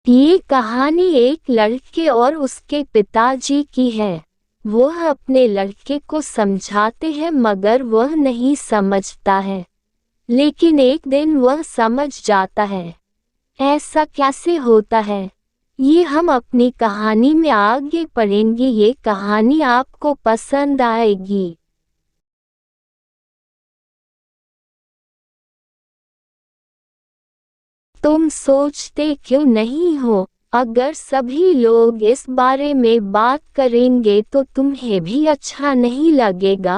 ये कहानी एक लड़के और उसके पिताजी की है। वह अपने लड़के को समझाते हैं मगर वह नहीं समझता है, लेकिन एक दिन वह समझ जाता है। ऐसा कैसे होता है, ये हम अपनी कहानी में आगे पढ़ेंगे। ये कहानी आपको पसंद आएगी। तुम सोचते क्यों नहीं हो, अगर सभी लोग इस बारे में बात करेंगे तो तुम्हें भी अच्छा नहीं लगेगा।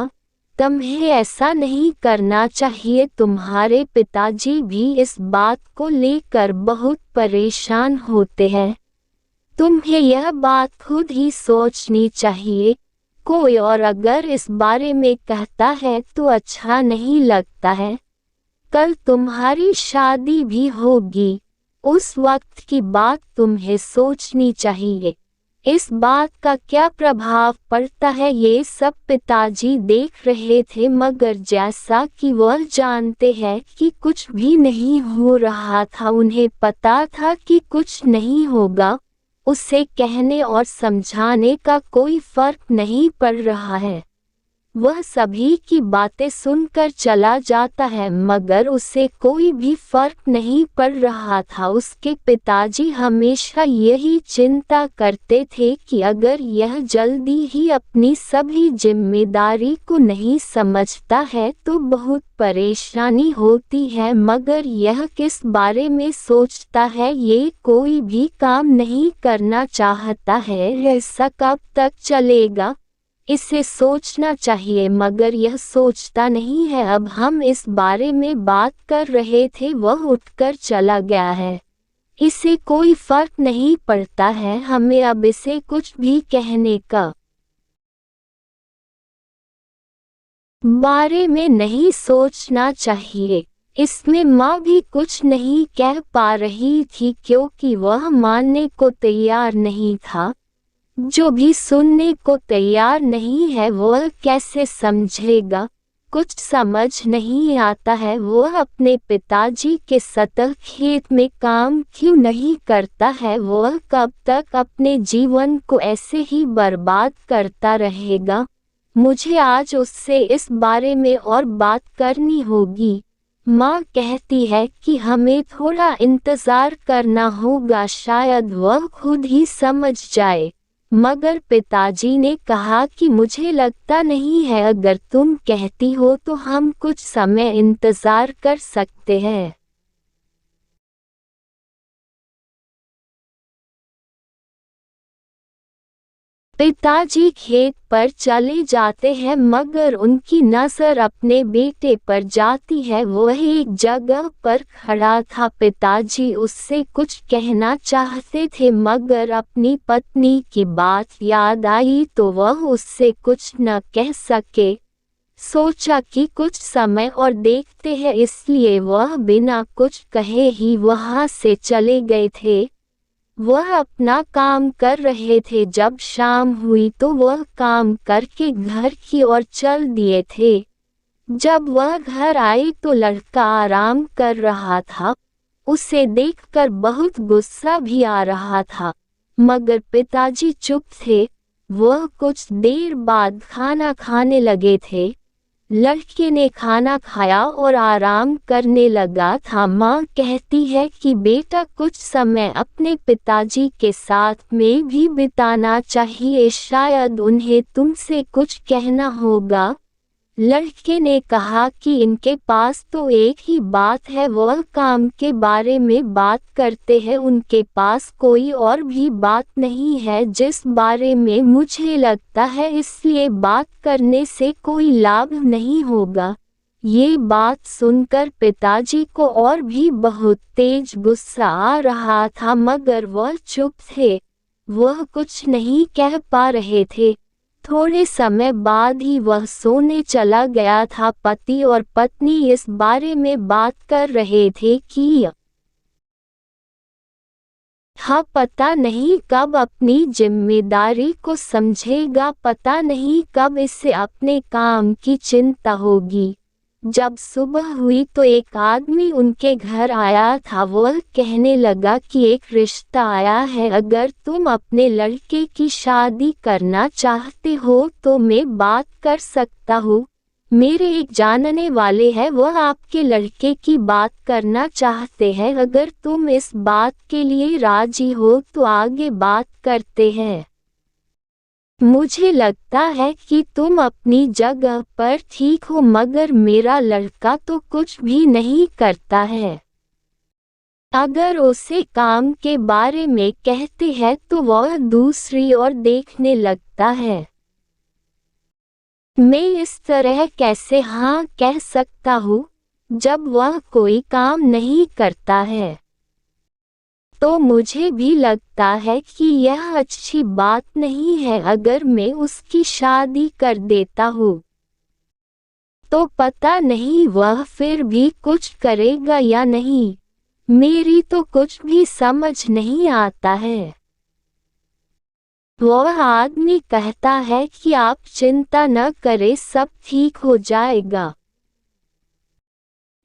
तुम्हें ऐसा नहीं करना चाहिए। तुम्हारे पिताजी भी इस बात को लेकर बहुत परेशान होते हैं। तुम्हें यह बात खुद ही सोचनी चाहिए। कोई और अगर इस बारे में कहता है तो अच्छा नहीं लगता है। कल तुम्हारी शादी भी होगी, उस वक्त की बात तुम्हें सोचनी चाहिए। इस बात का क्या प्रभाव पड़ता है ये सब पिताजी देख रहे थे, मगर जैसा कि वह जानते हैं कि कुछ भी नहीं हो रहा था, उन्हें पता था कि कुछ नहीं होगा। उसे कहने और समझाने का कोई फर्क नहीं पड़ रहा है। वह सभी की बातें सुनकर चला जाता है, मगर उसे कोई भी फर्क नहीं पड़ रहा था। उसके पिताजी हमेशा यही चिंता करते थे कि अगर यह जल्दी ही अपनी सभी जिम्मेदारी को नहीं समझता है तो बहुत परेशानी होती है। मगर यह किस बारे में सोचता है, ये कोई भी काम नहीं करना चाहता है। ऐसा कब तक चलेगा, इसे सोचना चाहिए, मगर यह सोचता नहीं है। अब हम इस बारे में बात कर रहे थे, वह उठकर चला गया है। इसे कोई फर्क नहीं पड़ता है, हमें अब इसे कुछ भी कहने का बारे में नहीं सोचना चाहिए। इसमें माँ भी कुछ नहीं कह पा रही थी क्योंकि वह मानने को तैयार नहीं था। जो भी सुनने को तैयार नहीं है वह कैसे समझेगा। कुछ समझ नहीं आता है, वह अपने पिताजी के साथ खेत में काम क्यों नहीं करता है। वह कब तक अपने जीवन को ऐसे ही बर्बाद करता रहेगा। मुझे आज उससे इस बारे में और बात करनी होगी। माँ कहती है कि हमें थोड़ा इंतज़ार करना होगा, शायद वह खुद ही समझ जाए। मगर पिताजी ने कहा कि मुझे लगता नहीं है, अगर तुम कहती हो तो हम कुछ समय इंतज़ार कर सकते हैं। पिताजी खेत पर चले जाते हैं, मगर उनकी नज़र अपने बेटे पर जाती है। वह एक जगह पर खड़ा था। पिताजी उससे कुछ कहना चाहते थे, मगर अपनी पत्नी की बात याद आई तो वह उससे कुछ न कह सके। सोचा कि कुछ समय और देखते हैं, इसलिए वह बिना कुछ कहे ही वहां से चले गए थे। वह अपना काम कर रहे थे। जब शाम हुई तो वह काम करके घर की ओर चल दिए थे। जब वह घर आई तो लड़का आराम कर रहा था। उसे देखकर बहुत गुस्सा भी आ रहा था, मगर पिताजी चुप थे। वह कुछ देर बाद खाना खाने लगे थे। लड़के ने खाना खाया और आराम करने लगा था। माँ कहती है कि बेटा कुछ समय अपने पिताजी के साथ में भी बिताना चाहिए, शायद उन्हें तुमसे कुछ कहना होगा। लड़के ने कहा कि इनके पास तो एक ही बात है, वह काम के बारे में बात करते हैं। उनके पास कोई और भी बात नहीं है जिस बारे में मुझे लगता है, इसलिए बात करने से कोई लाभ नहीं होगा। ये बात सुनकर पिताजी को और भी बहुत तेज गुस्सा आ रहा था, मगर वह चुप थे। वह कुछ नहीं कह पा रहे थे। थोड़े समय बाद ही वह सोने चला गया था। पति और पत्नी इस बारे में बात कर रहे थे कि हाँ, पता नहीं कब अपनी जिम्मेदारी को समझेगा, पता नहीं कब इसे अपने काम की चिंता होगी। जब सुबह हुई तो एक आदमी उनके घर आया था। वह कहने लगा कि एक रिश्ता आया है, अगर तुम अपने लड़के की शादी करना चाहते हो तो मैं बात कर सकता हूँ। मेरे एक जानने वाले हैं, वह आपके लड़के की बात करना चाहते हैं। अगर तुम इस बात के लिए राजी हो तो आगे बात करते हैं। मुझे लगता है कि तुम अपनी जगह पर ठीक हो, मगर मेरा लड़का तो कुछ भी नहीं करता है। अगर उसे काम के बारे में कहते हैं तो वह दूसरी ओर देखने लगता है। मैं इस तरह कैसे हाँ कह सकता हूँ जब वह कोई काम नहीं करता है? तो मुझे भी लगता है कि यह अच्छी बात नहीं है। अगर मैं उसकी शादी कर देता हूँ तो पता नहीं वह फिर भी कुछ करेगा या नहीं। मेरी तो कुछ भी समझ नहीं आता है। वह आदमी कहता है कि आप चिंता न करें, सब ठीक हो जाएगा।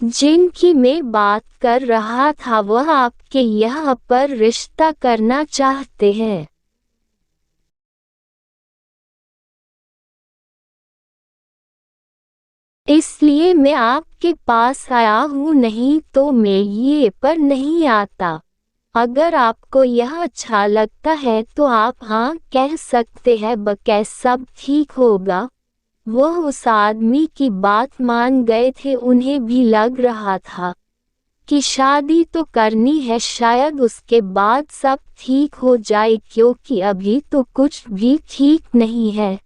जिनकी मैं बात कर रहा था वह आपके यहाँ पर रिश्ता करना चाहते हैं। इसलिए मैं आपके पास आया हूँ, नहीं तो मैं ये पर नहीं आता। अगर आपको यह अच्छा लगता है तो आप हाँ कह सकते हैं, बकै सब ठीक होगा। वह उस आदमी की बात मान गए थे। उन्हें भी लग रहा था कि शादी तो करनी है, शायद उसके बाद सब ठीक हो जाए, क्योंकि अभी तो कुछ भी ठीक नहीं है।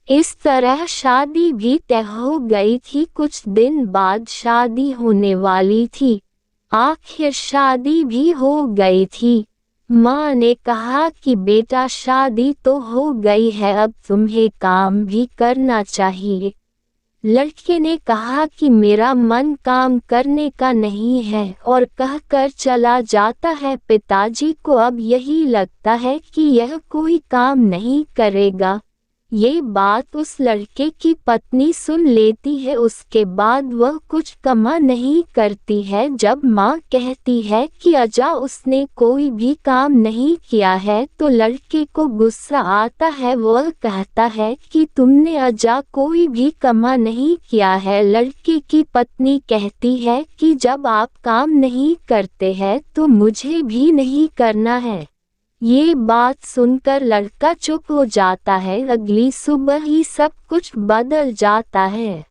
इस तरह शादी भी तय हो गई थी। कुछ दिन बाद शादी होने वाली थी। आखिर शादी भी हो गई थी। माँ ने कहा कि बेटा शादी तो हो गई है, अब तुम्हें काम भी करना चाहिए। लड़के ने कहा कि मेरा मन काम करने का नहीं है और कहकर चला जाता है। पिताजी को अब यही लगता है कि यह कोई काम नहीं करेगा। ये बात उस लड़के की पत्नी सुन लेती है। उसके बाद वह कुछ कमा नहीं करती है। जब माँ कहती है कि अजा उसने कोई भी काम नहीं किया है तो लड़के को गुस्सा आता है। वह कहता है कि तुमने अजा कोई भी कमा नहीं किया है। लड़के की पत्नी कहती है कि जब आप काम नहीं करते हैं तो मुझे भी नहीं करना है। ये बात सुनकर लड़का चुप हो जाता है। अगली सुबह ही सब कुछ बदल जाता है।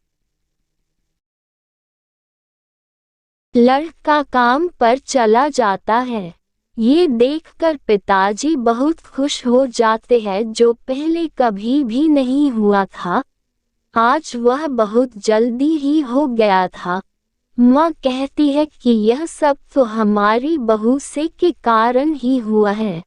लड़का काम पर चला जाता है। ये देखकर पिताजी बहुत खुश हो जाते हैं, जो पहले कभी भी नहीं हुआ था। आज वह बहुत जल्दी ही हो गया था। माँ कहती है कि यह सब तो हमारी बहू से के कारण ही हुआ है,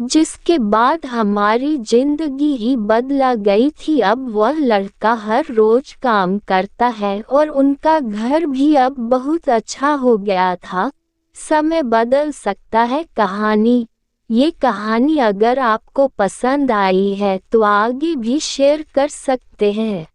जिसके बाद हमारी जिंदगी ही बदला गई थी। अब वह लड़का हर रोज काम करता है और उनका घर भी अब बहुत अच्छा हो गया था। समय बदल सकता है। ये कहानी अगर आपको पसंद आई है तो आगे भी शेयर कर सकते हैं।